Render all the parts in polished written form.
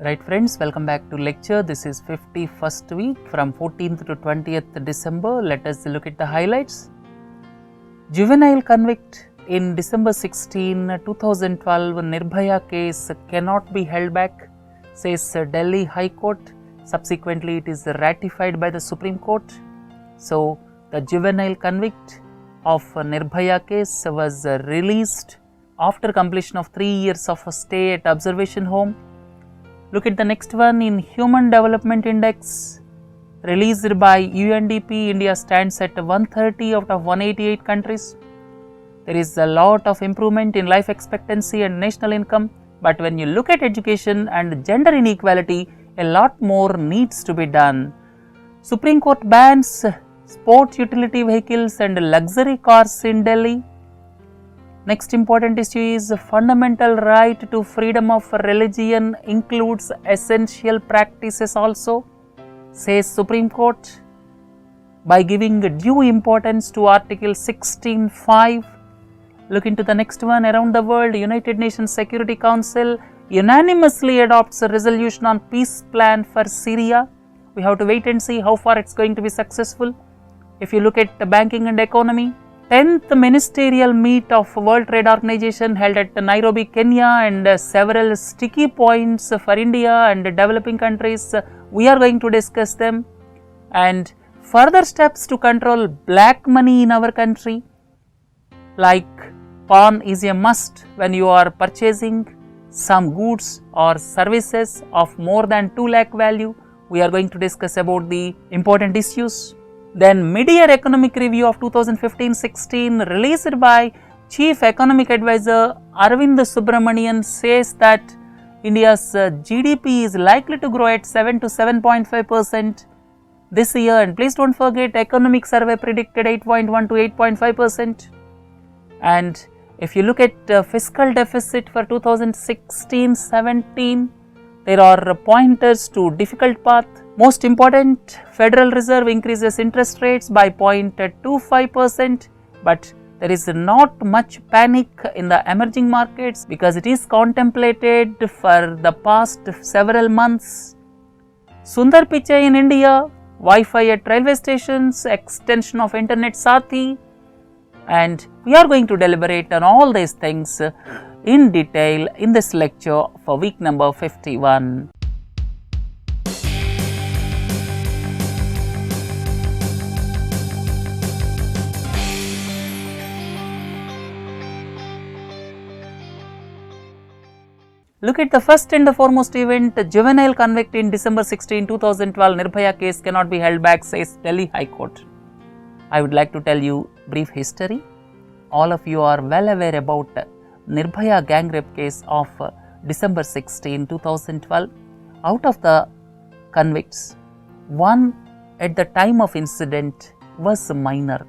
Right friends, welcome back to lecture. This is 51st week from 14th to 20th December. Let us look at the highlights. Juvenile convict in December 16, 2012 Nirbhaya case cannot be held back, says Delhi High Court. Subsequently, it is ratified by the Supreme Court. So, the juvenile convict of Nirbhaya case was released after completion of 3 years of a stay at observation home. Look at the next one. In Human Development Index released by UNDP, India stands at 130 out of 188 countries. There is a lot of improvement in life expectancy and national income, but when you look at education and gender inequality, a lot more needs to be done. Supreme Court bans sport utility vehicles and luxury cars in Delhi. Next important issue is fundamental right to freedom of religion includes essential practices also, says Supreme Court, by giving due importance to Article 16(5). Look into the next one. Around the world, United Nations Security Council unanimously adopts a resolution on peace plan for Syria. We have to wait and see how far it's going to be successful. If you look at the banking and economy, 10th ministerial meet of World Trade Organization held at Nairobi, Kenya, and several sticky points for India and developing countries. We are going to discuss them, and further steps to control black money in our country, like pawn is a must when you are purchasing some goods or services of more than 2 lakh value. We are going to discuss about the important issues. Then mid-year economic review of 2015-16 released by Chief Economic Advisor Arvind Subramanian says that India's GDP is likely to grow at 7 to 7.5% this year, and please don't forget Economic Survey predicted 8.1 to 8.5%. And if you look at fiscal deficit for 2016-17, there are pointers to difficult path. Most important, Federal Reserve increases interest rates by 0.25%, but there is not much panic in the emerging markets because it is contemplated for the past several months. Sundar Pichai in India, Wi-Fi at railway stations, extension of Internet Sathi, and we are going to deliberate on all these things in detail in this lecture for week number 51. Look at the first and the foremost event. Juvenile convict in December 16, 2012 Nirbhaya case cannot be held back, says Delhi High Court. I would like to tell you brief history. All of you are well aware about Nirbhaya gang rape case of December 16, 2012. Out of the convicts, one at the time of incident was a minor.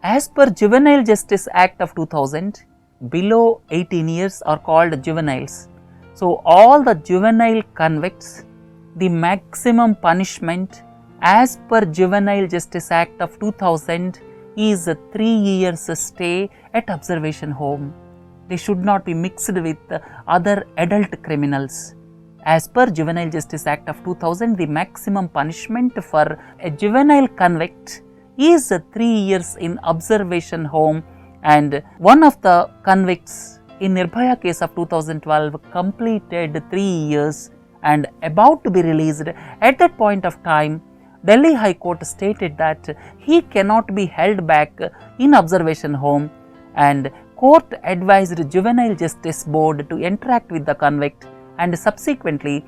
As per Juvenile Justice Act of 2000, below 18 years are called juveniles. So, all the juvenile convicts, the maximum punishment as per Juvenile Justice Act of 2000 is a 3 years stay at observation home. They should not be mixed with other adult criminals. As per Juvenile Justice Act of 2000, the maximum punishment for a juvenile convict is 3 years in observation home, and one of the convicts in Nirbhaya case of 2012 completed 3 years and about to be released. At that point of time, Delhi High Court stated that he cannot be held back in observation home, and court advised Juvenile Justice Board to interact with the convict, and subsequently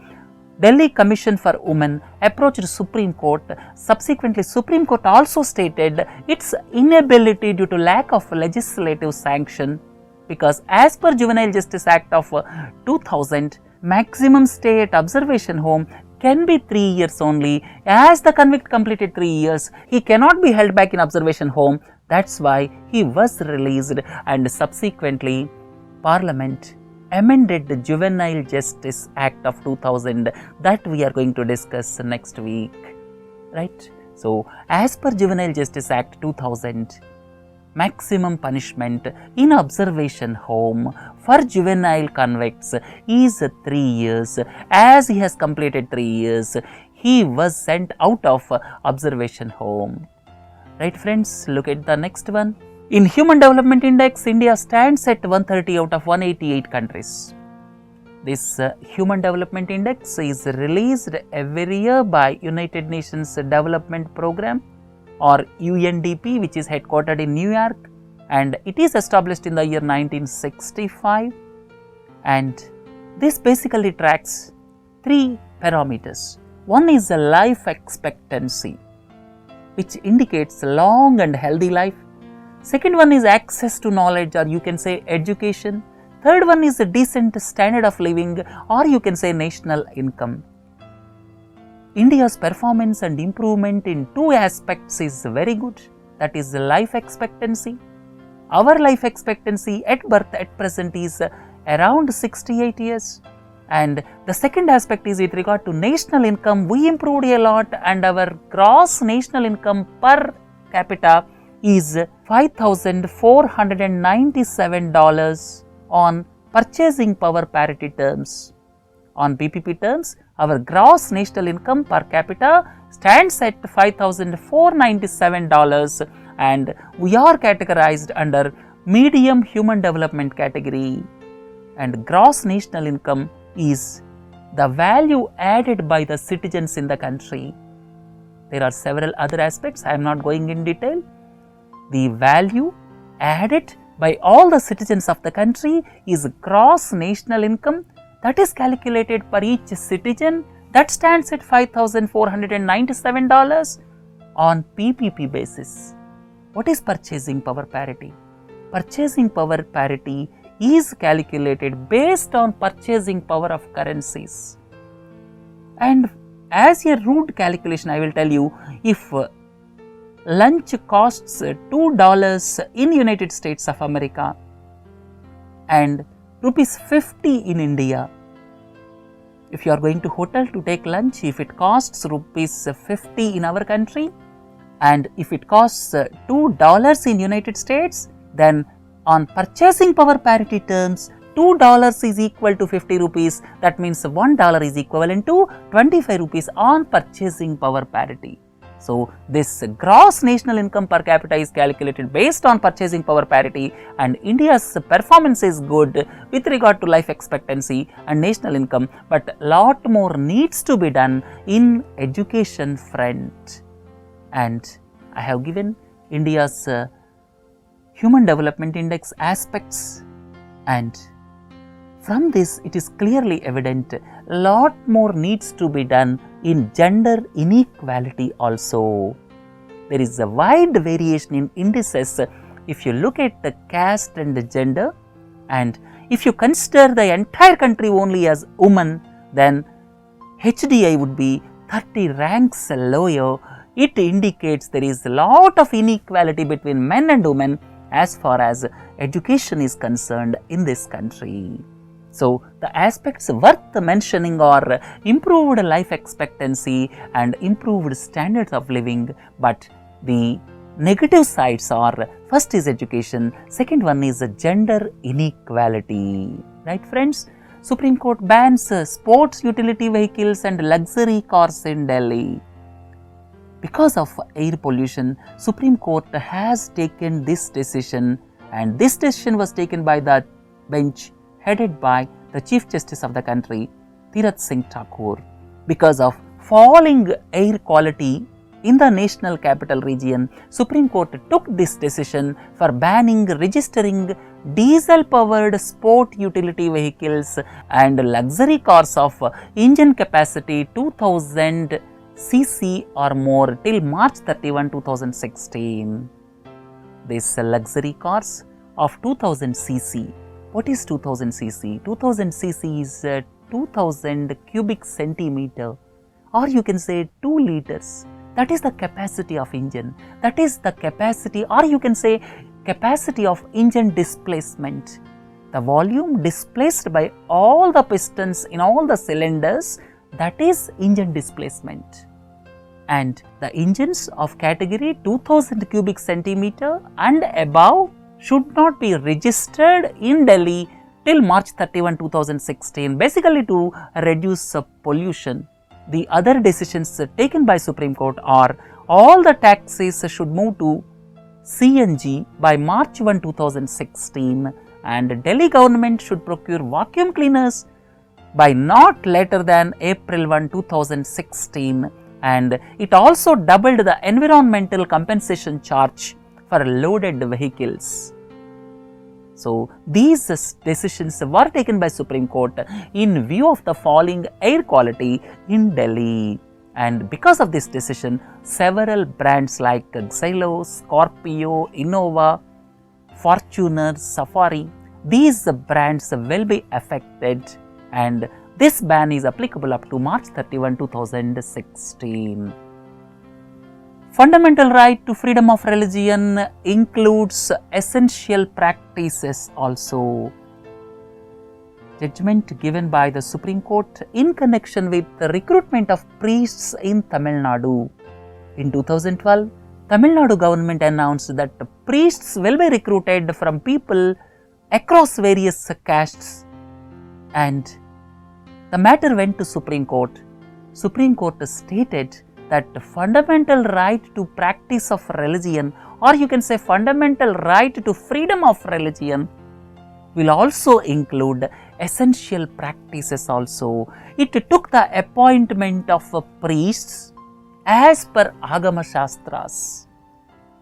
Delhi Commission for Women approached Supreme Court. Subsequently, Supreme Court also stated its inability due to lack of legislative sanction, because as per Juvenile Justice Act of 2000, maximum stay at observation home can be 3 years only. As the convict completed 3 years, he cannot be held back in observation home. That's why he was released, and subsequently Parliament amended the Juvenile Justice Act of 2000 that we are going to discuss next week, right? So, as per Juvenile Justice Act 2000, maximum punishment in observation home for juvenile convicts is 3 years. As he has completed 3 years, he was sent out of observation home. Right friends, look at the next one. In Human Development Index, India stands at 130 out of 188 countries. This Human Development Index is released every year by United Nations Development Program or UNDP, which is headquartered in New York, and it is established in the year 1965, and this basically tracks 3 parameters. One is the life expectancy, which indicates long and healthy life. Second one is access to knowledge, or you can say education. Third one is a decent standard of living, or you can say national income. India's performance and improvement in 2 aspects is very good. That is the life expectancy. Our life expectancy at birth at present is around 68 years. And the second aspect is with regard to national income, we improved a lot, and our gross national income per capita is $5,497 on purchasing power parity terms. On PPP terms, our gross national income per capita stands at $5,497, and we are categorized under medium human development category. And gross national income is the value added by the citizens in the country. There are several other aspects, I am not going in detail. The value added by all the citizens of the country is gross national income, that is calculated per each citizen, that stands at $5,497 on PPP basis. What is purchasing power parity? Purchasing power parity is calculated based on purchasing power of currencies. And as a rude calculation, I will tell you, if lunch costs $2 in United States of America and ₹50 in India, if you are going to hotel to take lunch, if it costs ₹50 in our country and if it costs $2 in United States, then on purchasing power parity terms, $2 is equal to 50 rupees. That means $1 is equivalent to 25 rupees on purchasing power parity. So, this gross national income per capita is calculated based on purchasing power parity, and India's performance is good with regard to life expectancy and national income, but lot more needs to be done in education front. And I have given India's Human Development Index aspects, and from this it is clearly evident lot more needs to be done in gender inequality also. There is a wide variation in indices if you look at the caste and the gender, and if you consider the entire country only as women, then HDI would be 30 ranks lower. It indicates there is a lot of inequality between men and women as far as education is concerned in this country. So, the aspects worth mentioning are improved life expectancy and improved standards of living, but the negative sides are, first is education, second one is gender inequality. Right friends? Supreme Court bans sports utility vehicles and luxury cars in Delhi. Because of air pollution, Supreme Court has taken this decision, and this decision was taken by the bench headed by the Chief Justice of the country, Tirath Singh Thakur. Because of falling air quality in the national capital region, Supreme Court took this decision for banning registering diesel-powered sport utility vehicles and luxury cars of engine capacity 2000 cc or more till March 31, 2016. These luxury cars of 2000 cc. What is 2000 cc? 2000 cc is 2000 cubic centimeter, or you can say 2 liters. That is the capacity of engine. That is the capacity, or you can say capacity of engine displacement. The volume displaced by all the pistons in all the cylinders, that is engine displacement. and the engines of category 2000 cubic centimeter and above should not be registered in Delhi till March 31, 2016, basically to reduce pollution. The other decisions taken by Supreme Court are all the taxis should move to CNG by March 1, 2016, and Delhi government should procure vacuum cleaners by not later than April 1, 2016, and it also doubled the environmental compensation charge for loaded vehicles. So, these decisions were taken by Supreme Court in view of the falling air quality in Delhi, and because of this decision, several brands like Xylo, Scorpio, Innova, Fortuner, Safari, these brands will be affected, and this ban is applicable up to March 31, 2016. Fundamental right to freedom of religion includes essential practices also. Judgment given by the Supreme Court in connection with the recruitment of priests in Tamil Nadu. In 2012, Tamil Nadu government announced that priests will be recruited from people across various castes, and the matter went to Supreme Court. Supreme Court stated that fundamental right to practice of religion, or you can say fundamental right to freedom of religion, will also include essential practices also. It took the appointment of priests as per Agama Shastras.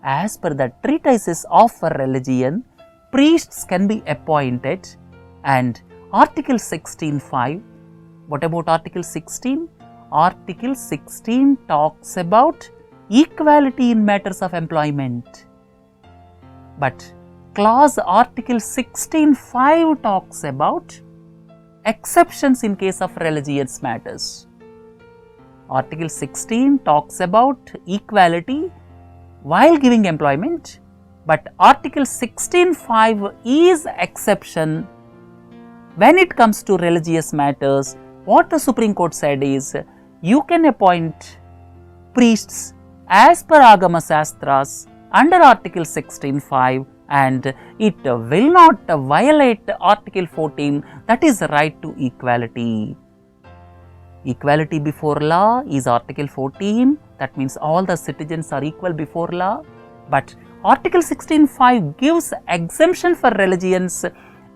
As per the treatises of religion, priests can be appointed, and Article 16(5), what about Article 16? Article 16 talks about equality in matters of employment, but clause Article 16(5) talks about exceptions in case of religious matters. Article 16 talks about equality while giving employment, but Article 16(5) is exception when it comes to religious matters. What the Supreme Court said is, you can appoint priests as per Agama Shastras under Article 16(5), and it will not violate Article 14, that is right to equality. Equality before law is Article 14, that means all the citizens are equal before law, but Article 16(5) gives exemption for religions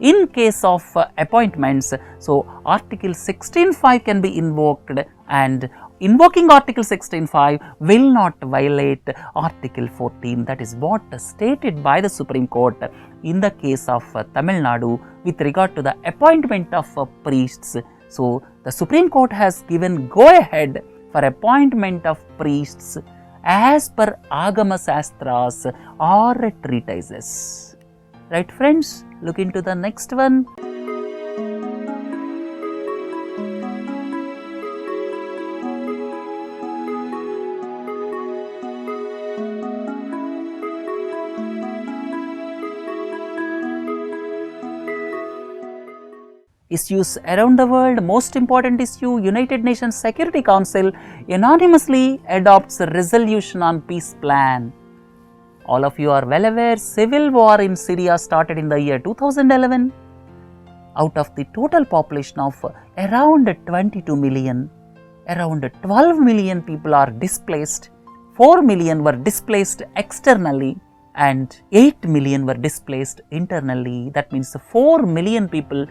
in case of appointments. So, Article 16(5) can be invoked, and invoking Article 16(5) will not violate Article 14. That is what stated by the Supreme Court in the case of Tamil Nadu with regard to the appointment of priests. So, the Supreme Court has given go ahead for appointment of priests as per Agama Shastras or treatises. Right friends, look into the next one. Issues around the world. Most important issue, United Nations Security Council unanimously adopts a resolution on peace plan. All of you are well aware, civil war in Syria started in the year 2011. Out of the total population of around 22 million, around 12 million people are displaced, 4 million were displaced externally, and 8 million were displaced internally. That means 4 million people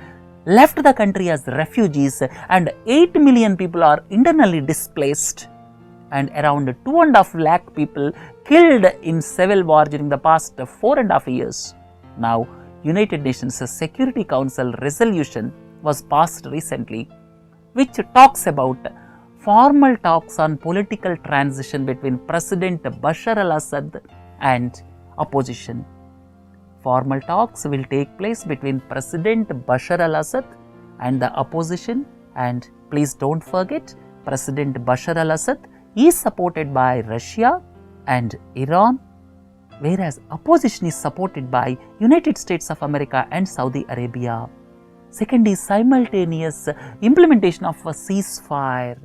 left the country as refugees, and 8 million people are internally displaced, and around 2.5 lakh people killed in civil war during the past 4.5 years. Now, United Nations Security Council resolution was passed recently, which talks about formal talks on political transition between President Bashar al-Assad and opposition. Formal talks will take place between President Bashar al-Assad and the opposition, and please don't forget, President Bashar al-Assad is supported by Russia and Iran, whereas opposition is supported by United States of America and Saudi Arabia. Second is simultaneous implementation of a ceasefire,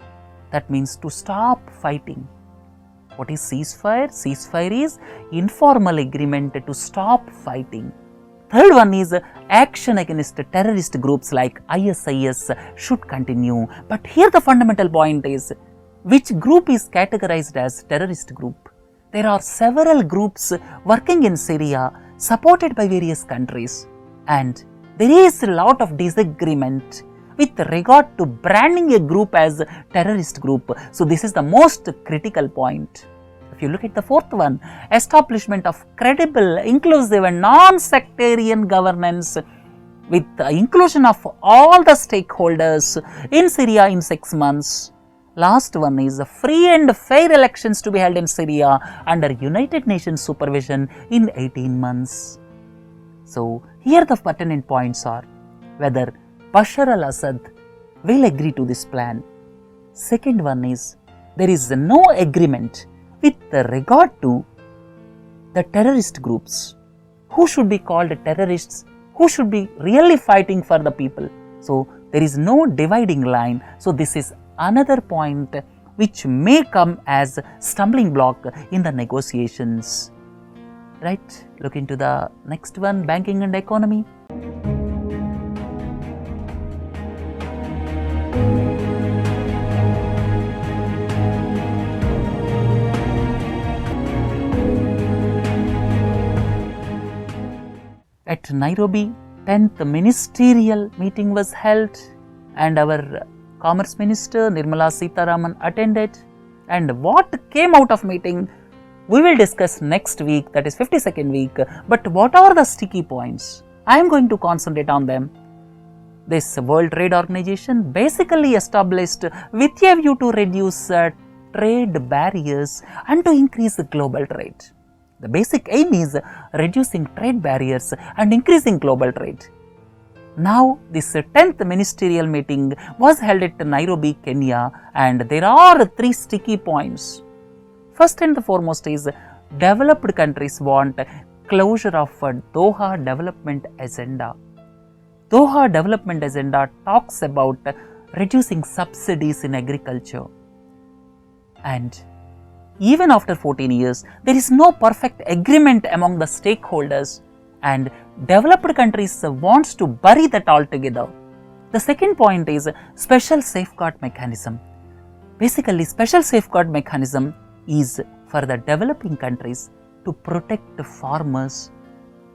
that means to stop fighting. What is ceasefire? Ceasefire is informal agreement to stop fighting. Third one is action against terrorist groups like ISIS should continue. But here the fundamental point is, which group is categorized as terrorist group? There are several groups working in Syria supported by various countries, and there is a lot of disagreement with regard to branding a group as a terrorist group. So this is the most critical point. If you look at the fourth one, establishment of credible, inclusive and non-sectarian governance with the inclusion of all the stakeholders in Syria in 6 months. Last one is free and fair elections to be held in Syria under United Nations supervision in 18 months. So here the pertinent points are whether Bashar al-Assad will agree to this plan. Second one is there is no agreement with regard to the terrorist groups. Who should be called terrorists? Who should be really fighting for the people? So there is no dividing line. So this is another point which may come as stumbling block in the negotiations. Right? Look into the next one, banking and economy. At Nairobi, 10th ministerial meeting was held and our Commerce Minister Nirmala Sitharaman attended, and what came out of meeting we will discuss next week, that is 52nd week. But what are the sticky points? I am going to concentrate on them. This World Trade Organization basically established with a view to reduce trade barriers and to increase global trade. The basic aim is reducing trade barriers and increasing global trade. Now, this 10th ministerial meeting was held at Nairobi, Kenya, and there are 3 sticky points. First and the foremost is developed countries want closure of Doha Development Agenda. Doha Development Agenda talks about reducing subsidies in agriculture. And even after 14 years, there is no perfect agreement among the stakeholders, and developed countries wants to bury that altogether. The second point is special safeguard mechanism. Basically, special safeguard mechanism is for the developing countries to protect farmers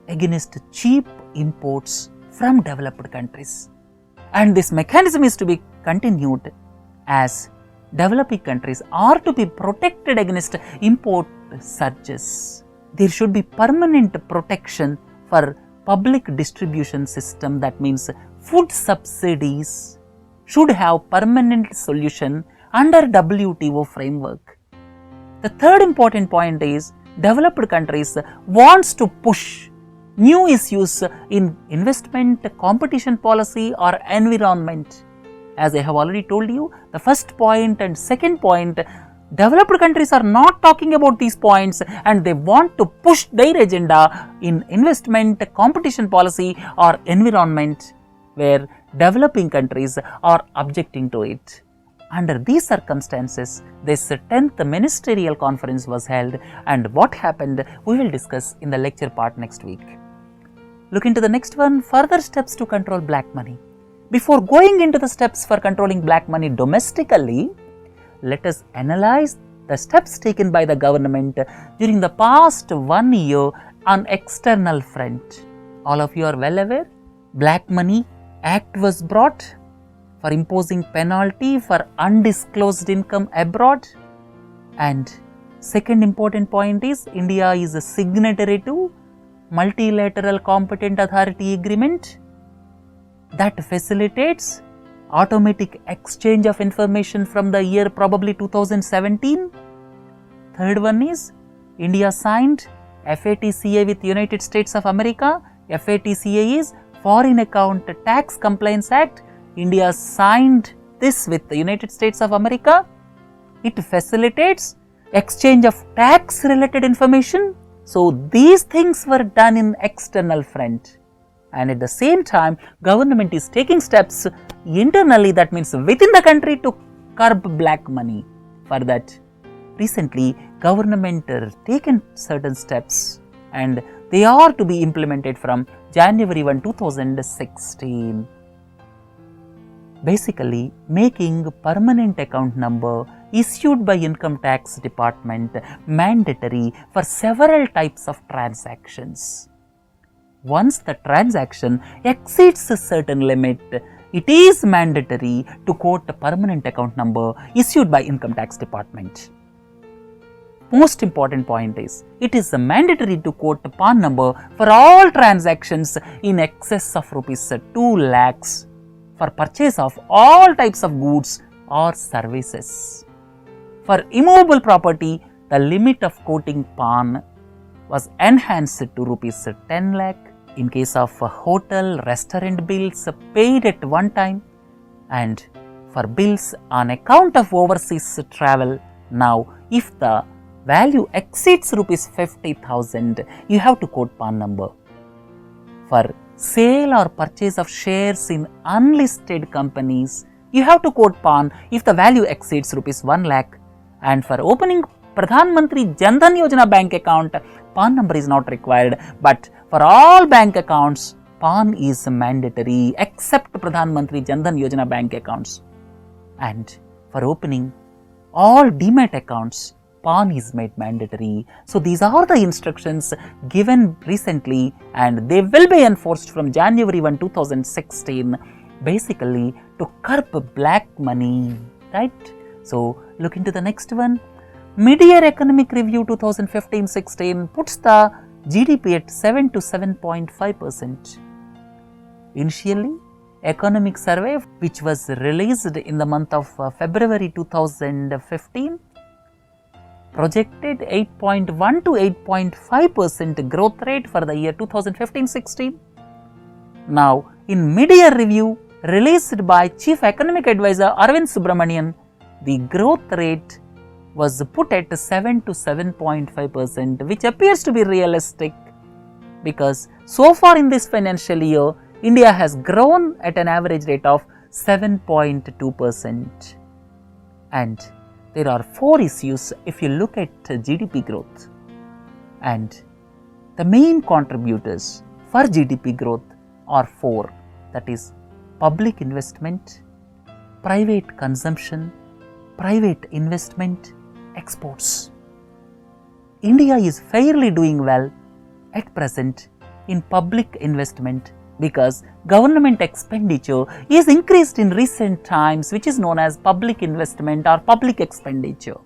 against cheap imports from developed countries. And this mechanism is to be continued as developing countries are to be protected against import surges. There should be permanent protection for public distribution system, that means food subsidies should have permanent solution under WTO framework. The third important point is developed countries wants to push new issues in investment, competition policy or environment. As I have already told you, the first point and second point, developed countries are not talking about these points and they want to push their agenda in investment, competition policy or environment, where developing countries are objecting to it. Under these circumstances, this 10th ministerial conference was held, and what happened we will discuss in the lecture part next week. Look into the next one, further steps to control black money. Before going into the steps for controlling black money domestically, let us analyze the steps taken by the government during the past 1 year on external front. All of you are well aware, Black Money Act was brought for imposing penalty for undisclosed income abroad. And second important point is India is a signatory to Multilateral Competent Authority Agreement that facilitates automatic exchange of information from the year probably 2017. Third one is India signed FATCA with United States of America. FATCA is Foreign Account Tax Compliance Act. India signed this with the United States of America. It facilitates exchange of tax related information. So these things were done in external front. And at the same time, government is taking steps internally, that means within the country, to curb black money. For that, recently government taken certain steps and they are to be implemented from January 1, 2016. Basically, making permanent account number issued by Income Tax Department mandatory for several types of transactions. Once the transaction exceeds a certain limit, it is mandatory to quote a permanent account number issued by Income Tax Department. Most important point is, it is mandatory to quote a PAN number for all transactions in excess of rupees 2 lakhs for purchase of all types of goods or services. For immovable property, the limit of quoting PAN was enhanced to rupees 10 lakh in case of hotel, restaurant bills paid at one time, and for bills on account of overseas travel. Now, if the value exceeds rupees 50,000, you have to quote PAN number. For sale or purchase of shares in unlisted companies, you have to quote PAN if the value exceeds rupees 1 lakh. And for opening Pradhan Mantri Jan Dhan Yojana bank account, PAN number is not required, but for all bank accounts, PAN is mandatory except Pradhan Mantri Jan Dhan Yojana bank accounts. And for opening all demat accounts, PAN is made mandatory. So these are the instructions given recently and they will be enforced from January 1, 2016, basically to curb black money, right? So look into the next one. Mid-year Economic Review 2015-16 puts the GDP at 7 to 7.5%. Initially, Economic Survey, which was released in the month of February 2015, projected 8.1 to 8.5% growth rate for the year 2015-16. Now, in mid-year review released by Chief Economic Advisor Arvind Subramanian, the growth rate was put at 7 to 7.5%, which appears to be realistic because so far in this financial year, India has grown at an average rate of 7.2%. And there are 4 issues if you look at GDP growth. And the main contributors for GDP growth are 4, that is public investment, private consumption, private investment, exports. India is fairly doing well at present in public investment because government expenditure is increased in recent times, which is known as public investment or public expenditure.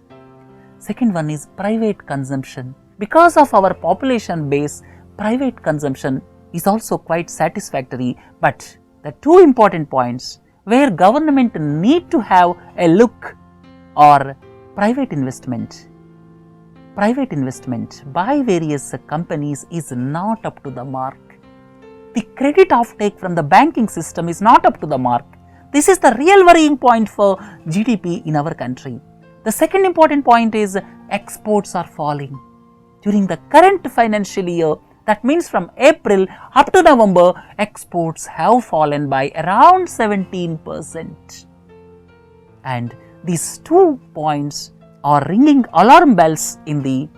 Second one is private consumption. Because of our population base, private consumption is also quite satisfactory, but the 2 important points where government need to have a look or private investment. Private investment by various companies is not up to the mark. The credit offtake from the banking system is not up to the mark. This is the real worrying point for GDP in our country. The second important point is exports are falling. During the current financial year, that means from April up to November, exports have fallen by around 17%. And these 2 points are ringing alarm bells in the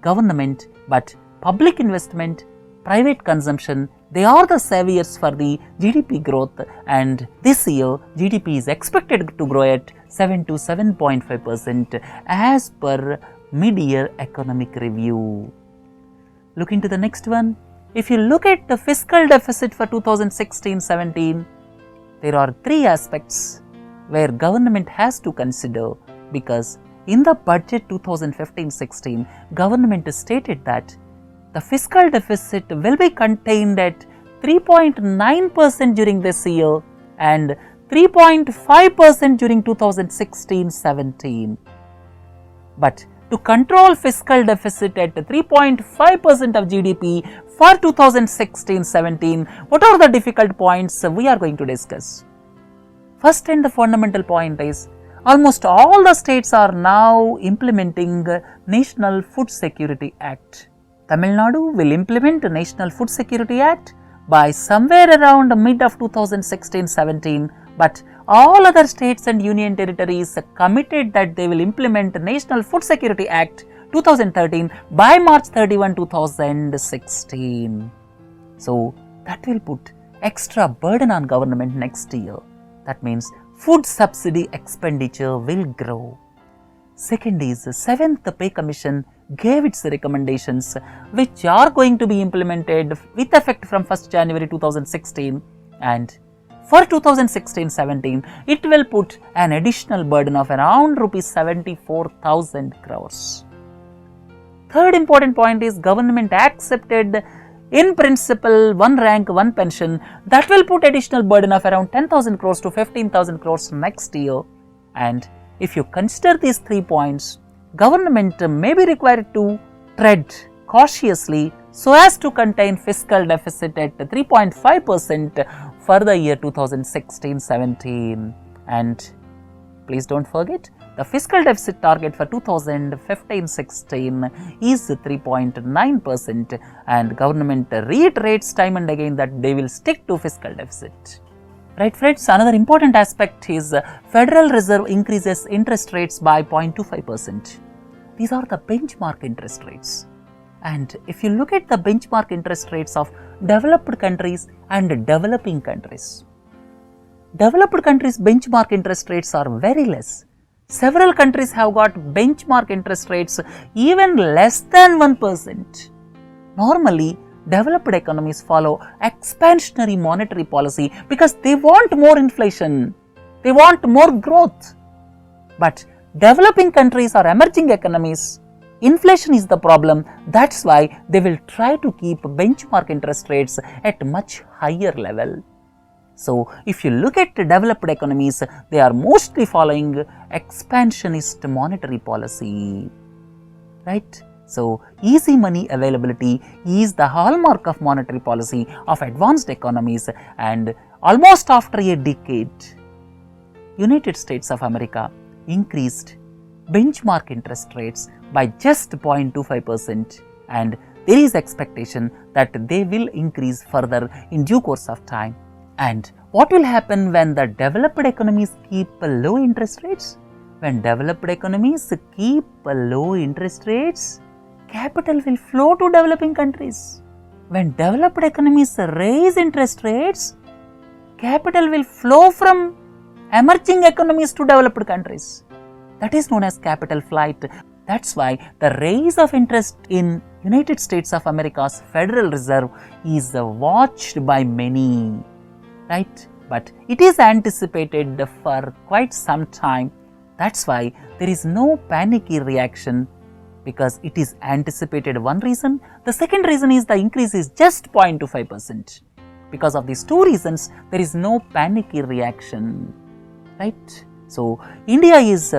government, but public investment, private consumption, they are the saviors for the GDP growth, and this year GDP is expected to grow at 7 to 7.5% as per mid-year economic review. Look into the next one. If you look at the fiscal deficit for 2016-17, there are 3 aspects where government has to consider, because in the budget 2015-16, government stated that the fiscal deficit will be contained at 3.9% during this year and 3.5% during 2016-17. But to control fiscal deficit at 3.5% of GDP for 2016-17, what are the difficult points we are going to discuss? First and the fundamental point is, almost all the states are now implementing National Food Security Act. Tamil Nadu will implement the National Food Security Act by somewhere around mid of 2016-17, but all other states and union territories committed that they will implement the National Food Security Act 2013 by March 31, 2016. So that will put extra burden on government next year. That means food subsidy expenditure will grow. Second is the 7th Pay Commission gave its recommendations which are going to be implemented with effect from 1st January 2016, and for 2016-17 it will put an additional burden of around rupees 74,000 crores. Third important point is government accepted in principle one rank one pension that will put additional burden of around 10,000 crores to 15,000 crores next year. And if you consider these 3 points, government may be required to tread cautiously so as to contain fiscal deficit at 3.5% for the year 2016-17. And please don't forget, the fiscal deficit target for 2015-16 is 3.9%, and government reiterates time and again that they will stick to fiscal deficit. Right friends, another important aspect is Federal Reserve increases interest rates by 0.25%. These are the benchmark interest rates. And if you look at the benchmark interest rates of developed countries and developing countries, developed countries' benchmark interest rates are very less. Several countries have got benchmark interest rates even less than 1%. Normally, developed economies follow expansionary monetary policy because they want more inflation, they want more growth. But developing countries or emerging economies, inflation is the problem. That's why they will try to keep benchmark interest rates at much higher level. So if you look at developed economies, they are mostly following expansionist monetary policy, right? So easy money availability is the hallmark of monetary policy of advanced economies, and almost after a decade, United States of America increased benchmark interest rates by just 0.25%, and there is expectation that they will increase further in due course of time. And what will happen when the developed economies keep low interest rates? When developed economies keep low interest rates, capital will flow to developing countries. When developed economies raise interest rates, capital will flow from emerging economies to developed countries. That is known as capital flight. That's why the rise of interest in United States of America's Federal Reserve is watched by many, right? But it is anticipated for quite some time. That's why there is no panicky reaction, because it is anticipated. One reason. The second reason is the increase is just 0.25%. Because of these two reasons, there is no panicky reaction, right? So India is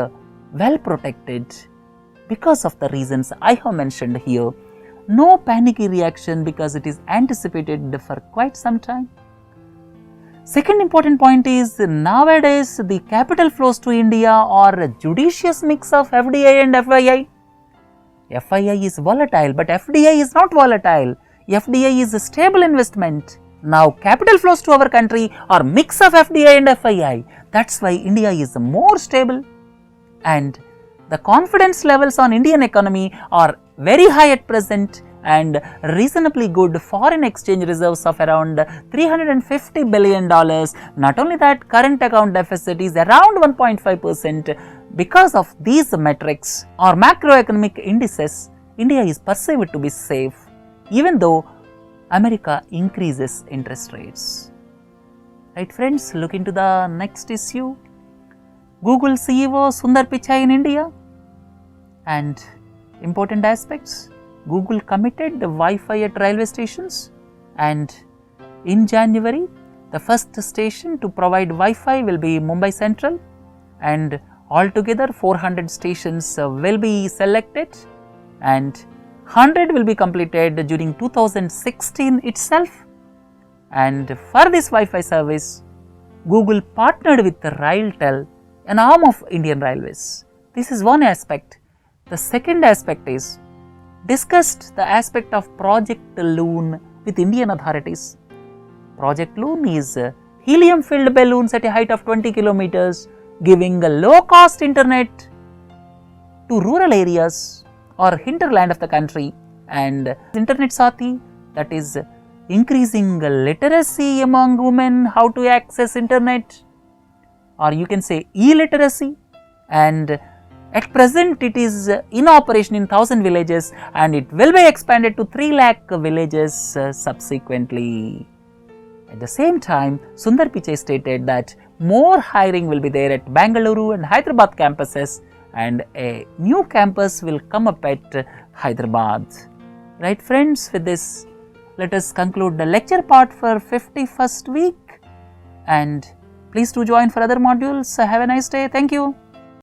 well protected because of the reasons I have mentioned here. No panicky reaction because it is anticipated for quite some time. Second important point is, nowadays the capital flows to India are a judicious mix of FDI and FII. FII is volatile, but FDI is not volatile. FDI is a stable investment. Now capital flows to our country are mix of FDI and FII. That's why India is more stable, and the confidence levels on Indian economy are very high at present, and reasonably good foreign exchange reserves of around $350 billion. Not only that, current account deficit is around 1.5%. Because of these metrics or macroeconomic indices, India is perceived to be safe, even though America increases interest rates. Right friends, look into the next issue. Google CEO Sundar Pichai in India, and important aspects. Google committed the Wi-Fi at railway stations, and in January, the first station to provide Wi-Fi will be Mumbai Central, and altogether 400 stations will be selected, and 100 will be completed during 2016 itself. And for this Wi-Fi service, Google partnered with RailTel, an arm of Indian Railways. This is one aspect. The second aspect is discussed the aspect of Project Loon with Indian authorities. Project Loon is helium-filled balloons at a height of 20 kilometers, giving a low-cost internet to rural areas or hinterland of the country, and Internet Sati, that is increasing literacy among women, how to access internet, or you can say illiteracy, and at present it is in operation in 1000 villages and it will be expanded to 3 lakh villages subsequently. At the same time, Sundar Pichai stated that more hiring will be there at Bangalore and Hyderabad campuses, and a new campus will come up at Hyderabad. Right friends, with this let us conclude the lecture part for 51st week, and please do join for other modules. Have a nice day. Thank you.